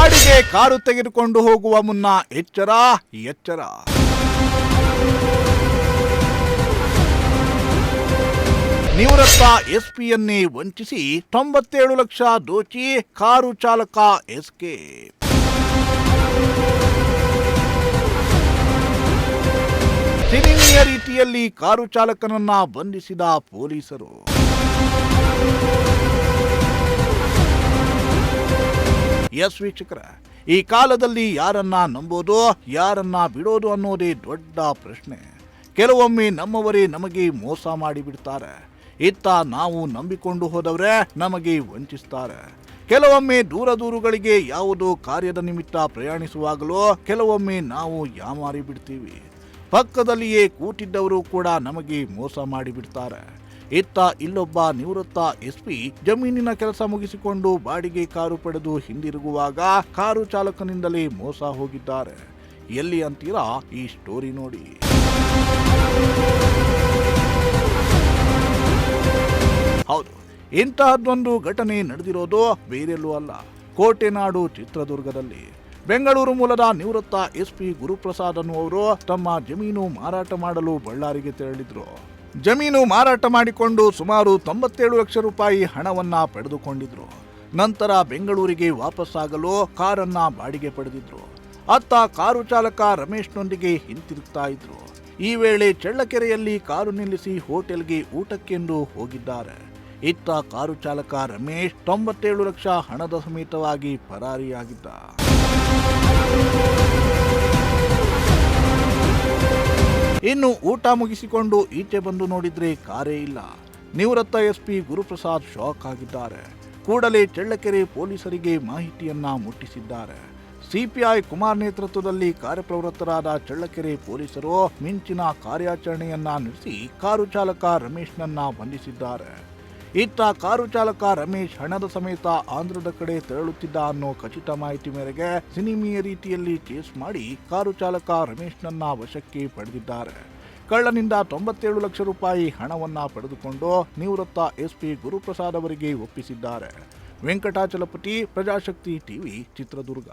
ಬಾಡಿಗೆ ಕಾರು ತೆಗೆದುಕೊಂಡು ಹೋಗುವ ಮುನ್ನ ಎಚ್ಚರ ಎಚ್ಚರ. ನಿವೃತ್ತ ಎಸ್ಪಿಯನ್ನೇ ವಂಚಿಸಿ 97 ಲಕ್ಷ ದೋಚಿ ಕಾರು ಚಾಲಕ ಎಸ್ಕೇಪ್. ಸಿನಿಮೀಯ ರೀತಿಯಲ್ಲಿ ಕಾರು ಚಾಲಕನನ್ನ ಬಂಧಿಸಿದ ಪೊಲೀಸರು. ಎಸ್ ವೀಕ್ಷಕರ, ಈ ಕಾಲದಲ್ಲಿ ಯಾರನ್ನ ನಂಬೋದು ಯಾರನ್ನ ಬಿಡೋದು ಅನ್ನೋದೇ ದೊಡ್ಡ ಪ್ರಶ್ನೆ. ಕೆಲವೊಮ್ಮೆ ನಮ್ಮವರೇ ನಮಗೆ ಮೋಸ ಮಾಡಿಬಿಡ್ತಾರೆ. ಇತ್ತ ನಾವು ನಂಬಿಕೊಂಡು ಹೋದವರೇ ನಮಗೆ ವಂಚಿಸ್ತಾರೆ. ಕೆಲವೊಮ್ಮೆ ದೂರಗಳಿಗೆ ಯಾವುದೋ ಕಾರ್ಯದ ನಿಮಿತ್ತ ಪ್ರಯಾಣಿಸುವಾಗಲೂ ಕೆಲವೊಮ್ಮೆ ನಾವು ಯಾಮಾರಿ ಬಿಡ್ತೀವಿ. ಪಕ್ಕದಲ್ಲಿಯೇ ಕೂತಿದ್ದವರು ಕೂಡ ನಮಗೆ ಮೋಸ ಮಾಡಿಬಿಡ್ತಾರೆ. ಇತ್ತ ಇಲ್ಲೊಬ್ಬ ನಿವೃತ್ತ ಎಸ್ಪಿ ಜಮೀನಿನ ಕೆಲಸ ಮುಗಿಸಿಕೊಂಡು ಬಾಡಿಗೆ ಕಾರು ಪಡೆದು ಹಿಂದಿರುಗುವಾಗ ಕಾರು ಚಾಲಕನಿಂದಲೇ ಮೋಸ ಹೋಗಿದ್ದಾರೆ. ಎಲ್ಲಿ ಅಂತೀರಾ? ಈ ಸ್ಟೋರಿ ನೋಡಿ. ಹೌದು, ಇಂತಹದ್ದೊಂದು ಘಟನೆ ನಡೆದಿರೋದು ಬೇರೆಲ್ಲೂ ಅಲ್ಲ, ಕೋಟೆನಾಡು ಚಿತ್ರದುರ್ಗದಲ್ಲಿ. ಬೆಂಗಳೂರು ಮೂಲದ ನಿವೃತ್ತ ಎಸ್ಪಿ ಗುರುಪ್ರಸಾದ್ ಅನ್ನುವರು ತಮ್ಮ ಜಮೀನು ಮಾರಾಟ ಮಾಡಲು ಬಳ್ಳಾರಿಗೆ ತೆರಳಿದ್ರು. ಜಮೀನು ಮಾರಾಟ ಮಾಡಿಕೊಂಡು ಸುಮಾರು 97 ಲಕ್ಷ ರೂಪಾಯಿ ಹಣವನ್ನ ಪಡೆದುಕೊಂಡಿದ್ರು. ನಂತರ ಬೆಂಗಳೂರಿಗೆ ವಾಪಸ್ಸಾಗಲು ಕಾರನ್ನ ಬಾಡಿಗೆ ಪಡೆದಿದ್ರು. ಅತ್ತ ಕಾರು ಚಾಲಕ ರಮೇಶ್ನೊಂದಿಗೆ ಹಿಂತಿರುಗ್ತಾ ಇದ್ರು. ಈ ವೇಳೆ ಚಳ್ಳಕೆರೆಯಲ್ಲಿ ಕಾರು ನಿಲ್ಲಿಸಿ ಹೋಟೆಲ್ಗೆ ಊಟಕ್ಕೆಂದು ಹೋಗಿದ್ದಾರೆ. ಇತ್ತ ಕಾರು ಚಾಲಕ ರಮೇಶ್ 97 ಲಕ್ಷ ಹಣದ ಸಮೇತವಾಗಿ ಪರಾರಿಯಾಗಿದ್ದ. ಇನ್ನು ಊಟ ಮುಗಿಸಿಕೊಂಡು ಈಚೆ ಬಂದು ನೋಡಿದ್ರೆ ಕಾರೇ ಇಲ್ಲ. ನಿವೃತ್ತ ಎಸ್ಪಿ ಗುರುಪ್ರಸಾದ್ ಶಾಕ್ ಆಗಿದ್ದಾರೆ. ಕೂಡಲೇ ಚಳ್ಳಕೆರೆ ಪೊಲೀಸರಿಗೆ ಮಾಹಿತಿಯನ್ನ ಮುಟ್ಟಿಸಿದ್ದಾರೆ. ಸಿಪಿಐ ಕುಮಾರ್ ನೇತೃತ್ವದಲ್ಲಿ ಕಾರ್ಯಪ್ರವೃತ್ತರಾದ ಚಳ್ಳಕೆರೆ ಪೊಲೀಸರು ಮಿಂಚಿನ ಕಾರ್ಯಾಚರಣೆಯನ್ನ ನಡೆಸಿ ಕಾರು ಚಾಲಕ ರಮೇಶ್ನನ್ನ ಬಂಧಿಸಿದ್ದಾರೆ. ಇತ್ತ ಕಾರು ಚಾಲಕ ರಮೇಶ್ ಹಣದ ಸಮೇತ ಆಂಧ್ರದ ಕಡೆ ತೆರಳುತ್ತಿದ್ದ ಅನ್ನೋ ಖಚಿತ ಮಾಹಿತಿ ಮೇರೆಗೆ ಸಿನಿಮೀಯ ರೀತಿಯಲ್ಲಿ ಚೇಸ್ ಮಾಡಿ ಕಾರು ಚಾಲಕ ರಮೇಶ್ನನ್ನ ವಶಕ್ಕೆ ಪಡೆದಿದ್ದಾರೆ. ಕಳ್ಳನಿಂದ 97 ಲಕ್ಷ ರೂಪಾಯಿ ಹಣವನ್ನ ಪಡೆದುಕೊಂಡು ನಿವೃತ್ತ ಎಸ್ಪಿ ಗುರುಪ್ರಸಾದ್ ಅವರಿಗೆ ಒಪ್ಪಿಸಿದ್ದಾರೆ. ವೆಂಕಟಾಚಲಪತಿ, ಪ್ರಜಾಶಕ್ತಿ ಟಿವಿ, ಚಿತ್ರದುರ್ಗ.